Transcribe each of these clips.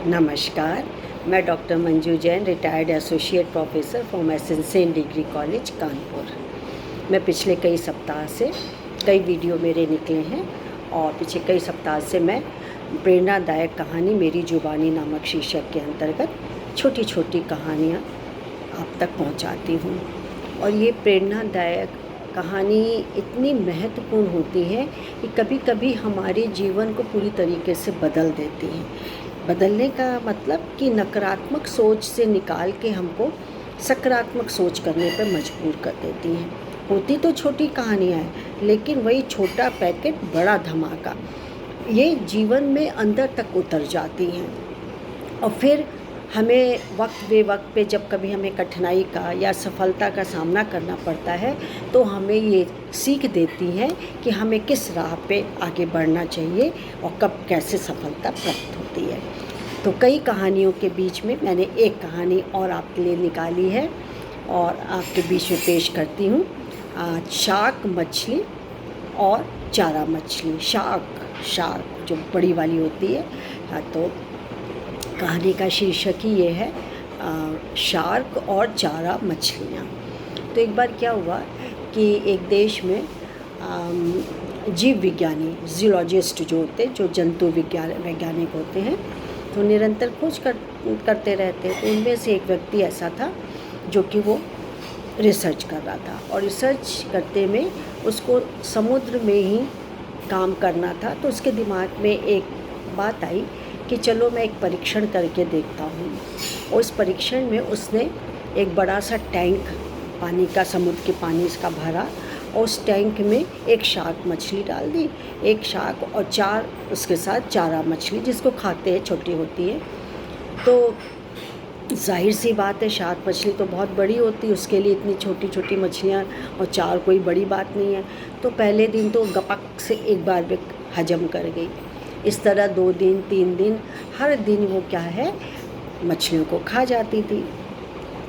नमस्कार, मैं doctor Manju Jain, retired associate professor from essential degree college Kanpur. मैं पिछले कई सप्ताह से कई वीडियो मेरे निकले हैं और पिछले कई सप्ताह से मैं प्रेरणादायक कहानी मेरी जुबानी नामक शीर्षक के अंतर्गत छोटी छोटी कहानियाँ आप तक पहुँचाती हूँ। और ये प्रेरणादायक कहानी इतनी महत्वपूर्ण होती है कि कभी कभी हमारे जीवन को पूरी तरीके से बदल देती है। बदलने का मतलब कि नकारात्मक सोच से निकाल के हमको सकारात्मक सोच करने पर मजबूर कर देती हैं। होती तो छोटी कहानियाँ हैं, लेकिन वही छोटा पैकेट बड़ा धमाका ये जीवन में अंदर तक उतर जाती हैं। और फिर हमें वक्त बे वक्त पे जब कभी हमें कठिनाई का या सफलता का सामना करना पड़ता है तो हमें ये सीख देती हैं कि हमें किस राह पे आगे बढ़ना चाहिए और कब कैसे सफलता प्राप्त होती है। तो कई कहानियों के बीच में मैंने एक कहानी और आपके लिए निकाली है और आपके बीच में पेश करती हूँ। शार्क मछली और चारा मछली। शार्क जो बड़ी वाली होती है। तो कहानी का शीर्षक ही ये है, शार्क और चारा मछलियाँ। तो एक बार क्या हुआ कि एक देश में जीव विज्ञानी जूलॉजिस्ट जो होते हैं, जो जंतु वैज्ञानिक होते हैं, तो निरंतर खोज करते रहते हैं। तो उनमें से एक व्यक्ति ऐसा था जो कि वो रिसर्च कर रहा था और रिसर्च करते में उसको समुद्र में ही काम करना था। तो उसके दिमाग में एक बात आई कि चलो मैं एक परीक्षण करके देखता हूँ। और इस परीक्षण में उसने एक बड़ा सा टैंक पानी का, समुद्र के पानी का भरा और उस टैंक में एक शार्क मछली डाल दी, एक शार्क और 4 उसके साथ चारा मछली, जिसको खाते हैं, छोटी होती है। तो जाहिर सी बात है, शार्क मछली तो बहुत बड़ी होती है, उसके लिए इतनी छोटी छोटी मछलियाँ और 4 कोई बड़ी बात नहीं है। तो पहले दिन तो गपक से एक बार भी हजम कर गई। इस तरह 2 दिन 3 दिन हर दिन वो क्या है, मछलियों को खा जाती थी।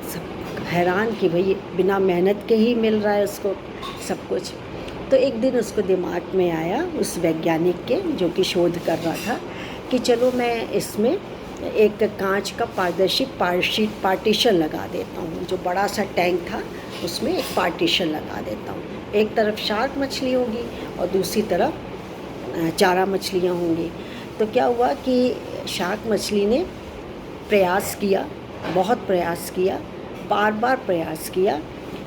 सब हैरान कि भाई बिना मेहनत के ही मिल रहा है उसको सब कुछ। तो एक दिन उसको दिमाग में आया, उस वैज्ञानिक के जो कि शोध कर रहा था, कि चलो मैं इसमें एक कांच का पारदर्शी पार्टीशन लगा देता हूँ। जो बड़ा सा टैंक था उसमें एक पार्टीशन लगा देता हूँ। एक तरफ शार्क मछली होगी और दूसरी तरफ चारा मछलियाँ होंगी। तो क्या हुआ कि शार्क मछली ने प्रयास किया, बहुत प्रयास किया, बार बार प्रयास किया,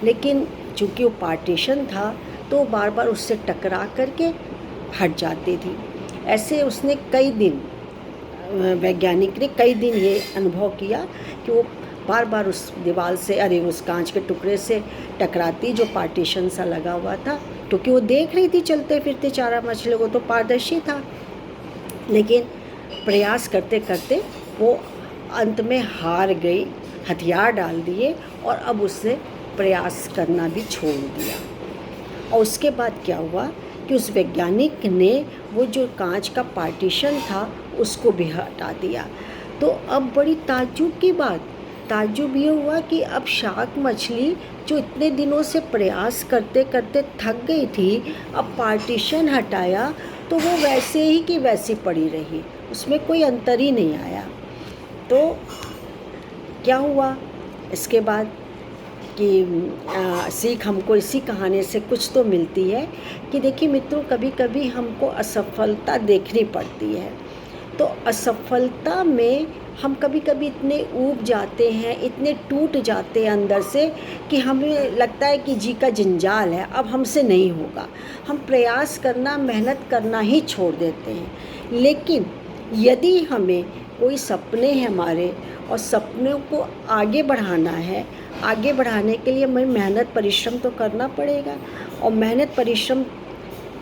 लेकिन चूँकि वो पार्टीशन था तो बार बार उससे टकरा करके हट जाती थी। ऐसे उसने कई दिन, वैज्ञानिक ने कई दिन ये अनुभव किया कि वो बार बार उस दीवार से, उस कांच के टुकड़े से टकराती जो पार्टीशन सा लगा हुआ था, क्योंकि वो देख रही थी चलते फिरते चारा मछलियों को, तो पारदर्शी था। लेकिन प्रयास करते करते वो अंत में हार गई, हथियार डाल दिए और अब उसने प्रयास करना भी छोड़ दिया। और उसके बाद क्या हुआ कि उस वैज्ञानिक ने वो जो कांच का पार्टीशन था उसको भी हटा दिया। तो अब बड़ी ताज्जुब ये हुआ कि अब शार्क मछली जो इतने दिनों से प्रयास करते करते थक गई थी, अब पार्टीशन हटाया तो वो वैसे ही की वैसी पड़ी रही, उसमें कोई अंतर ही नहीं आया। तो क्या हुआ इसके बाद कि सीख हमको इसी कहानी से कुछ तो मिलती है कि देखिए मित्रों, कभी कभी हमको असफलता देखनी पड़ती है। तो असफलता में हम कभी कभी इतने ऊब जाते हैं, इतने टूट जाते हैं अंदर से कि हमें लगता है कि जी का जंजाल है, अब हमसे नहीं होगा। हम प्रयास करना, मेहनत करना ही छोड़ देते हैं। लेकिन यदि हमें कोई सपने हैं हमारे और सपनों को आगे बढ़ाना है, आगे बढ़ाने के लिए हमें मेहनत परिश्रम तो करना पड़ेगा। और मेहनत परिश्रम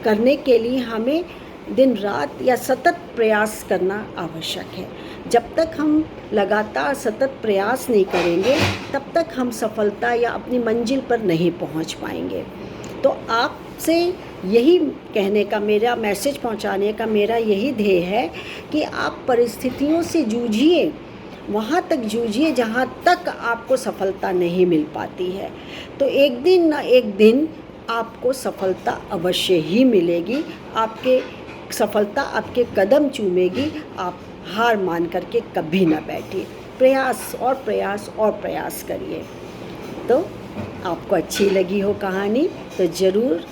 करने के लिए हमें दिन रात या सतत प्रयास करना आवश्यक है। जब तक हम लगातार सतत प्रयास नहीं करेंगे तब तक हम सफलता या अपनी मंजिल पर नहीं पहुंच पाएंगे। तो आपसे यही कहने का, मेरा मैसेज पहुंचाने का मेरा यही ध्येय है कि आप परिस्थितियों से जूझिए, वहाँ तक जूझिए जहाँ तक आपको सफलता नहीं मिल पाती है। तो एक दिन ना एक दिन आपको सफलता अवश्य ही मिलेगी। आपके सफलता आपके कदम चूमेगी। आप हार मान करके कभी ना बैठिए, प्रयास और प्रयास और प्रयास करिए। तो आपको अच्छी लगी हो कहानी तो ज़रूर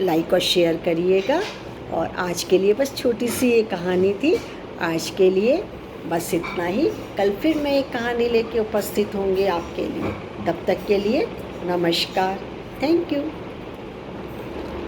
लाइक और शेयर करिएगा। और आज के लिए बस छोटी सी ये कहानी थी। आज के लिए बस इतना ही। कल फिर मैं एक कहानी लेके उपस्थित होंगे आपके लिए। तब तक के लिए नमस्कार। Thank you.